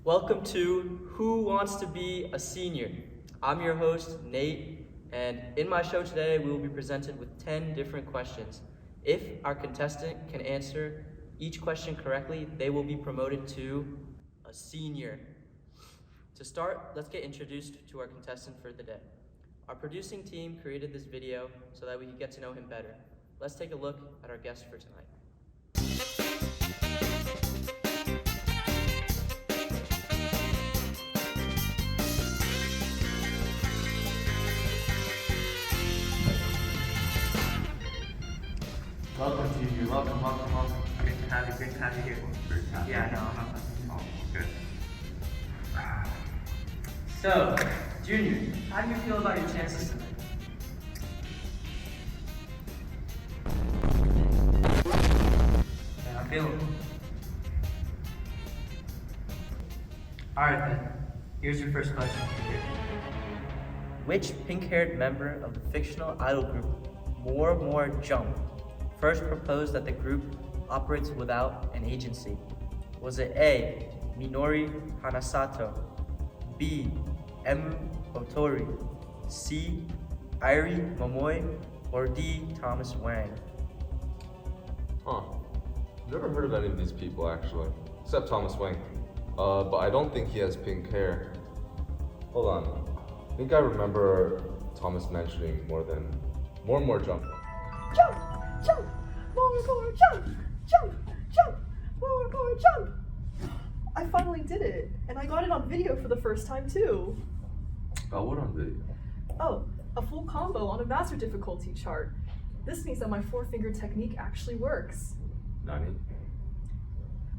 Welcome to Who Wants to Be a Senior? I'm your host, Nate, and in my show today, we will be presented with 10 different questions. If our contestant can answer each question correctly, they will be promoted to a senior. To start, let's get introduced to our contestant for the day. Our producing team created this video so that we could get to know him better. Let's take a look at our guest for tonight. Welcome, Junior. Welcome. Great to have you here. Great to have you. Yeah, no, Oh, good. So, Junior, how do you feel about your chances tonight? Yeah, I'm feeling it. Alright then, here's your first question. Which pink-haired member of the fictional idol group More Jump first proposed that the group operates without an agency? Was it A. Minori Hanasato, B. Emu Otori, C. Irie Momoi, or D. Thomas Wang? Huh. Never heard of any of these people actually, except Thomas Wang. But I don't think he has pink hair. Hold on. I think I remember Thomas mentioning more jump. Jump! More, jump! More, jump! I finally did it, and I got it on video for the first time too. What on video? Oh, a full combo on a master difficulty chart. This means that my four-finger technique actually works. Nani?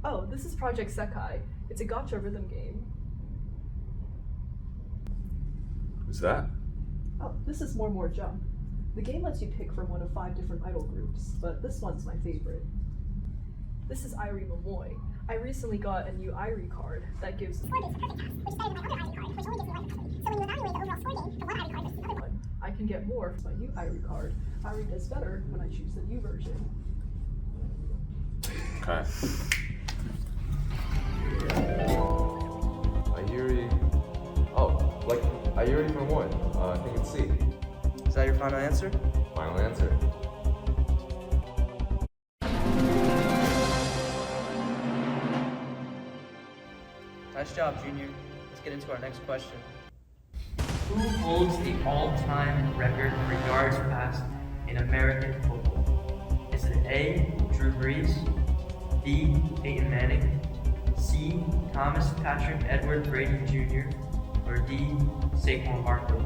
Oh, this is Project Sekai. It's a gacha rhythm game. Who's that? Oh, this is More Jump. The game lets you pick from one of 5 different idol groups, but this one's my favorite. This is Irie Momoi. I recently got a new Irie card that gives I can get more from my new Irie card. Irie does better when I choose the new version. Okay. Irie Momoi. I think it's C. Is that your final answer? Final answer. Nice job, Junior. Let's get into our next question. Who holds the all-time record for yards passed in American football? Is it A. Drew Brees, B. Peyton Manning, C. Thomas Patrick Edward Brady Jr., or D. Saquon Barkley?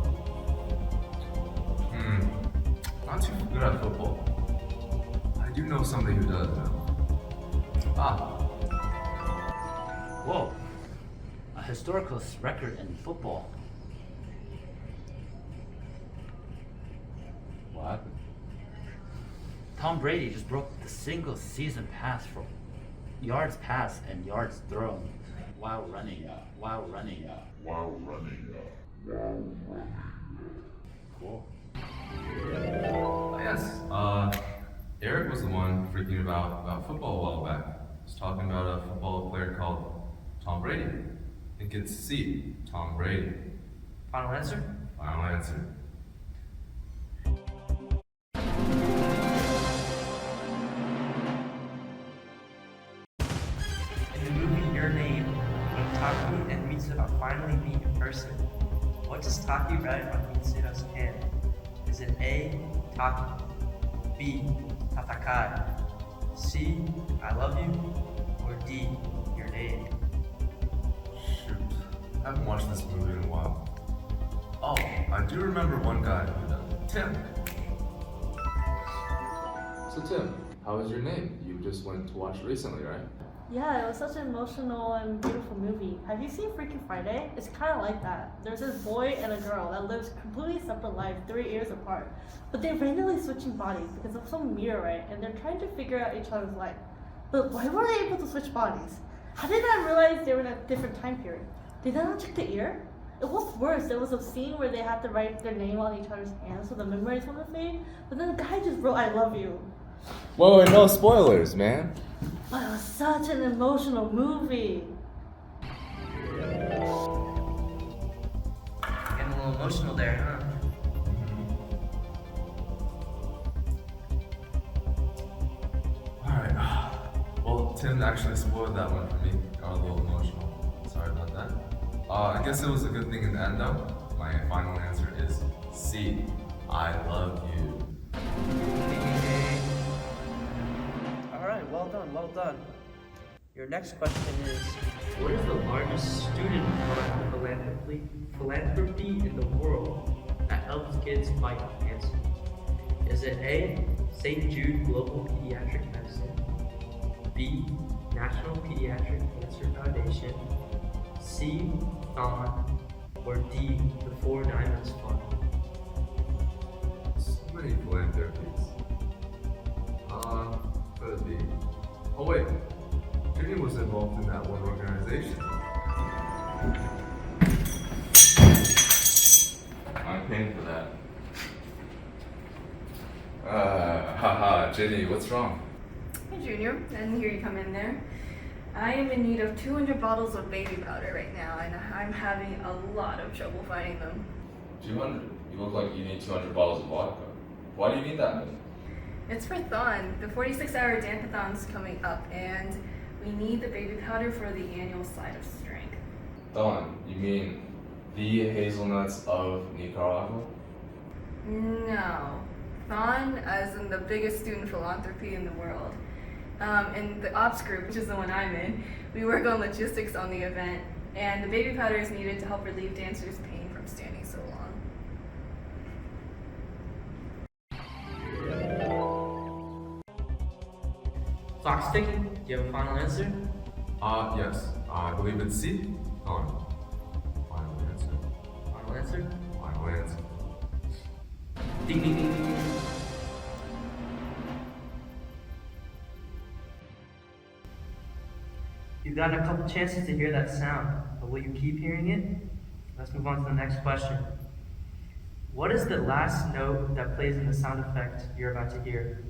Not too good at football. I do know somebody who does though. Whoa, a historical record in football. What happened? Tom Brady just broke the single season pass for yards passed and yards thrown while running. Cool. Yes. Eric was the one freaking about football a while back. He was talking about a football player called Tom Brady. I think it's C. Tom Brady. Final answer? Final answer. In the movie Your Name, when Taki and Mitsuha finally meet in person, what does Taki write on Mitsuha's hand? Is it A. Taki, B. Tatakai, C. I love you, or D. Your name? Shoot. I haven't watched this movie in a while. Oh, I do remember one guy who does it. Tim. So Tim, how was your name? You just went to watch it recently, right? Yeah, it was such an emotional and beautiful movie. Have you seen Freaky Friday? It's kind of like that. There's this boy and a girl that lives completely separate lives 3 years apart, but they're randomly switching bodies because of some meteorite, and they're trying to figure out each other's life. But why were they able to switch bodies? How did I realize they were in a different time period? Did they not check the ear? It was worse. There was a scene where they had to write their name on each other's hands so the memories wouldn't fade, but then the guy just wrote I love you. Whoa, no spoilers, man. But it was such an emotional movie. little emotional there, huh? Alright. Well, Tim actually spoiled that one for me. Got a little emotional. Sorry about that. I guess it was a good thing in the end though. My final answer is C. I love you. Alright, well done, well done. Your next question is, What is the largest student-run philanthropy in the world that helps kids fight cancer? Is it A, St. Jude Global Pediatric Medicine, B, National Pediatric Cancer Foundation, C, Thon, or D, the Four Diamonds Fund? So many philanthropies. Could it be? Oh wait, Jimmy was involved in that one organization. I'm paying for that. Haha, Jenny, what's wrong? Hey Junior, and here you come in there. I am in need of 200 bottles of baby powder right now, and I'm having a lot of trouble finding them. 200? You look like you need 200 bottles of vodka. Why do you need that many? It's for Thon. The 46-hour Dantathon's coming up, and we need the baby powder for the annual Slide of Strength. Don, you mean the hazelnuts of Nicaragua? No. Thon, as in the biggest student philanthropy in the world. In the ops group, which is the one I'm in, we work on logistics on the event, and the baby powder is needed to help relieve dancers' pain from standing so long. Clock's ticking. Do you have a final answer? Yes. I believe it's C. Don. Final answer. Final answer? Final answer. Ding ding ding ding. You've gotten a couple chances to hear that sound, but will you keep hearing it? Let's move on to the next question. What is the last note that plays in the sound effect you're about to hear?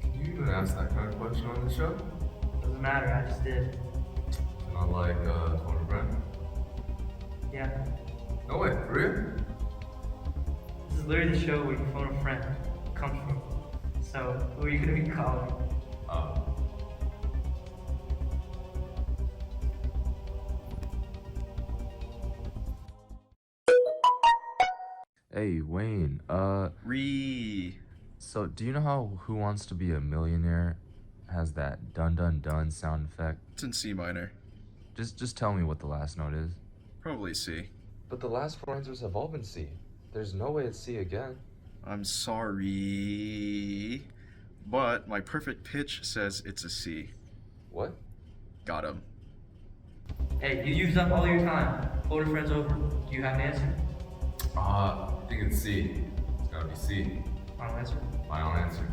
Can you even ask that kind of question on the show? Doesn't matter, I just did. Not like, Tony Brent. Yeah. No way, for real? This is literally the show where you phone a friend comes from. So, who are you gonna be calling? Hey, Wayne, so do you know how Who Wants to Be a Millionaire has that dun dun dun sound effect? It's in C minor. Just tell me what the last note is. Probably C. But the last four answers have all been C. There's no way it's C again. I'm sorry, but my perfect pitch says it's a C. What? Got him. Hey, you used up all your time. Phone a friend's over. Do you have an answer? I think it's C. It's gotta be C. Final answer? Final answer.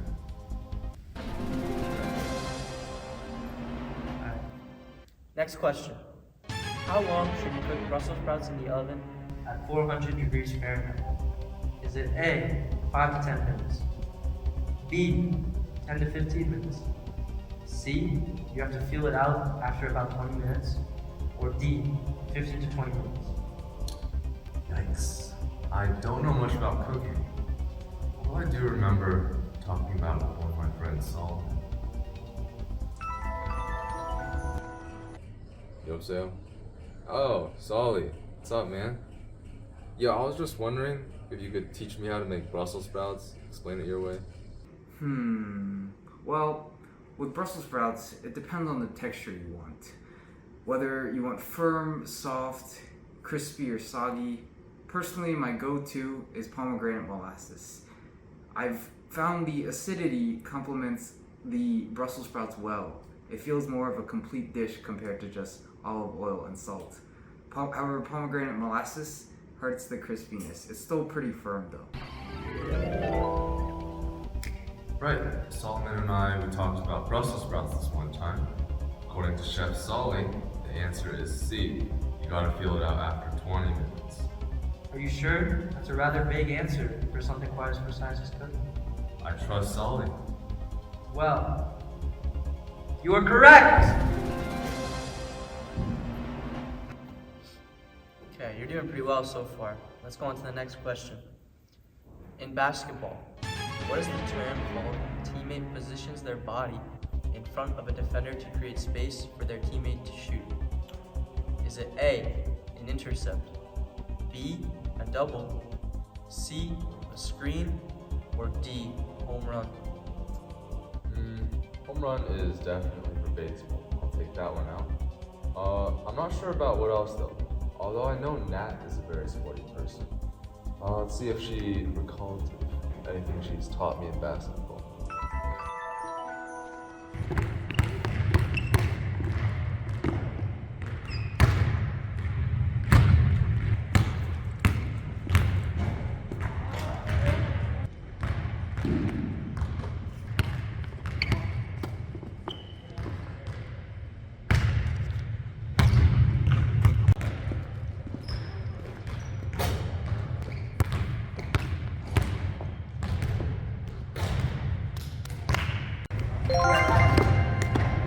Alright. next question. How long should you cook Brussels sprouts in the oven? At 400 degrees Fahrenheit. Is it A, 5 to 10 minutes? B, 10 to 15 minutes? C, you have to feel it out after about 20 minutes? Or D, 15 to 20 minutes? Yikes. I don't know much about cooking. Although I do remember talking about it with one of my friends, Solomon. Yo, Sam. Oh, Solly. What's up, man? Yeah, I was just wondering if you could teach me how to make Brussels sprouts. Explain it your way. Well, with Brussels sprouts, it depends on the texture you want. Whether you want firm, soft, crispy, or soggy. Personally, my go-to is pomegranate molasses. I've found the acidity complements the Brussels sprouts well. It feels more of a complete dish compared to just olive oil and salt. However, pomegranate molasses hurts the crispiness. It's still pretty firm though. Right. Solomon and I, we talked about Brussels sprouts this one time. According to Chef Solly, the answer is C. You gotta feel it out after 20 minutes. Are you sure? That's a rather vague answer for something quite as precise as cooking. I trust Solly. Well, you are correct! Alright, you're doing pretty well so far. Let's go on to the next question. In basketball, what is the term called when a teammate positions their body in front of a defender to create space for their teammate to shoot? Is it A, an intercept, B, a double, C, a screen, or D, home run? Home run is definitely for baseball. I'll take that one out. I'm not sure about what else though. Although I know Nat is a very sporty person. Let's see if she recalled anything she's taught me in basketball.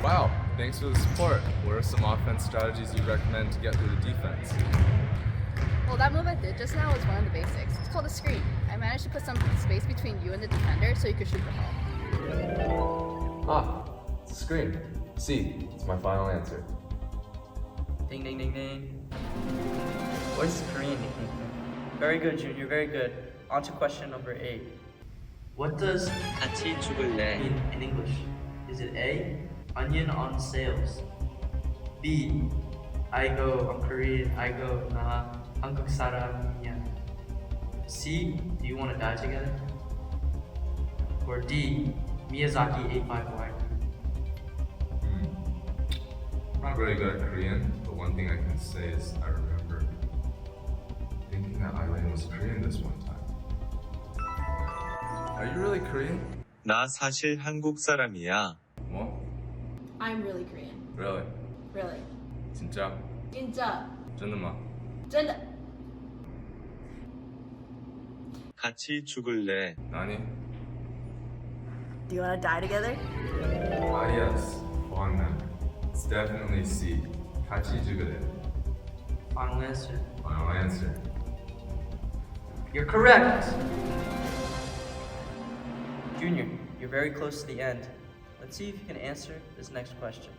Wow, thanks for the support. What are some offense strategies you recommend to get through the defense? Well, that move I did just now was one of the basics. It's called a screen. I managed to put some space between you and the defender so you could shoot the ball. Ah, it's a screen. C, it's my final answer. Ding, ding, ding, ding. What is the Korean nickname? Very good, Junior, very good. On to question number 8. What does 같이 죽을래. mean in English? Is it A, onion on sales? B, I go, I'm Korean, I go, 나 한국 사람이야. C, do you want to die together? Or D, Miyazaki 855. I'm not very good at Korean, but one thing I can say is I remember thinking that Eileen was Korean this one time. Are you really Korean? 나 사실 한국 사람이야. What? I'm really Korean. Really? Really. 진짜? 진짜. 真的吗? 真的. 같이 죽을래. 아니. Do you want to die together? Ah yes, on that. It's definitely C. 같이 죽을래. Final answer. Final answer. You're correct! Junior, you're very close to the end. Let's see if you can answer this next question.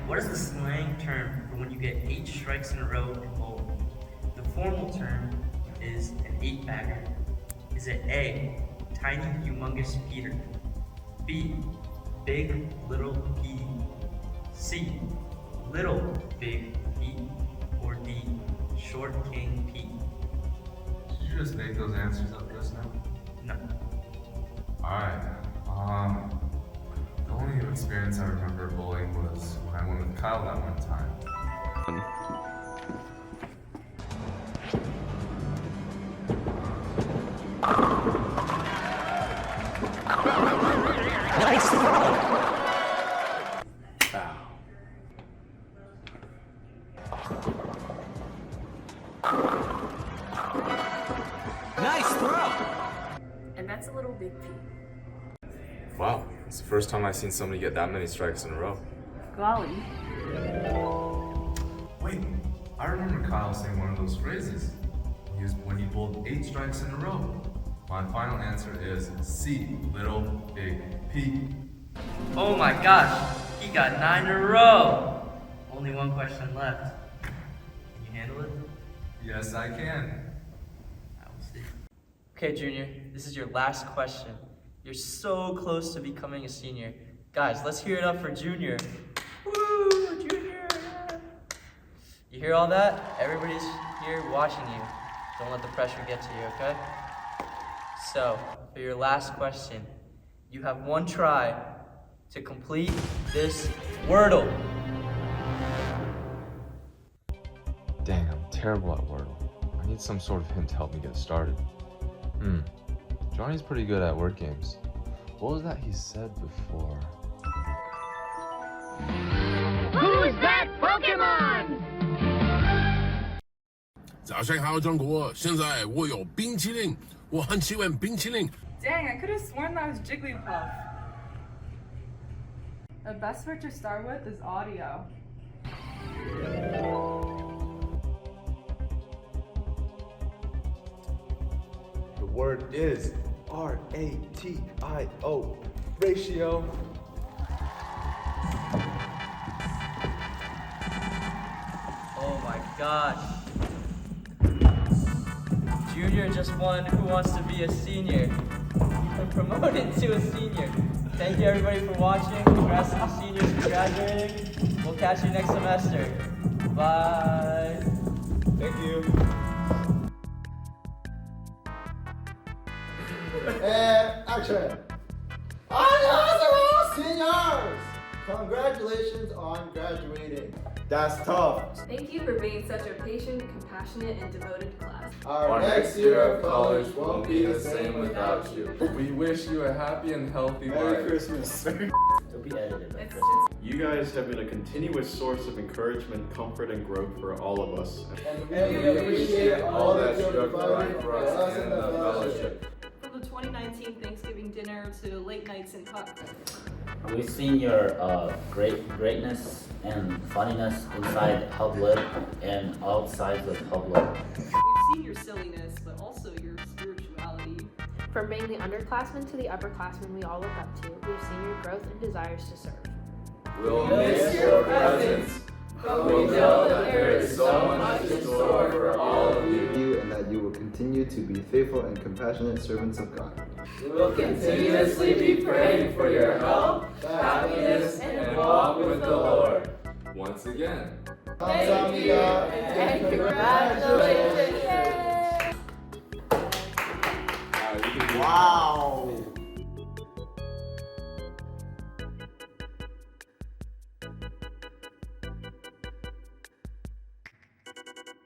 What is the slang term for when you get 8 strikes in a row in bowling? The formal term is an 8-bagger. Is it A, tiny humongous Peter? B, big little P? C, little big P? Or D, short king P? Did you just make those answers up just now? No. Alright. The only experience I remember bowling was when I went with Kyle that one time. And that's a little big P. Wow, it's the first time I've seen somebody get that many strikes in a row. Golly. Wait, I remember Kyle saying one of those phrases. When he bowled 8 strikes in a row. My final answer is C, little big P. Oh my gosh, he got 9 in a row! Only one question left. Can you handle it? Yes, I can. I will see. Okay, Junior, this is your last question. You're so close to becoming a senior. Guys, let's hear it up for Junior. Woo, Junior! Yeah. You hear all that? Everybody's here watching you. Don't let the pressure get to you, okay? So, for your last question, you have 1 try to complete this Wordle. Dang, I'm terrible at Wordle. I need some sort of hint to help me get started. Johnny's pretty good at word games. What was that he said before? Who's that Pokemon? 早上好，中国！现在我有冰淇淋，我很喜欢冰淇淋。 Dang, I could have sworn that was Jigglypuff. The best word to start with is audio. word is RATIO, ratio. Oh my gosh. Junior just won Who Wants to Be a Senior. Been promoted to a senior. Thank you everybody for watching. Congrats to the seniors for graduating. We'll catch you next semester. Bye. Thank you. And action! 안녕하세요, seniors! Congratulations on graduating. That's tough. Thank you for being such a patient, compassionate, and devoted class. Our next year of college won't be the same without you. We wish you a happy and healthy Merry life. Christmas. It'll be edited. It's just You guys have been a continuous source of encouragement, comfort, and growth for all of us. And we appreciate all that you have provided for us in the fellowship. From the 2019 Thanksgiving dinner to late nights in class. We've seen your greatness and funniness inside public and outside the public. We've seen your silliness, but also your spirituality. From being the underclassmen to the upperclassmen we all look up to, we've seen your growth and desires to serve. We'll miss your presence, but we know that there is so much in store for all of you. And that you will continue to be faithful and compassionate servants of God. We will continuously be praying for your health, happiness, and walk with the Lord. Once again, 감사합니다. And congratulations! you can do Wow.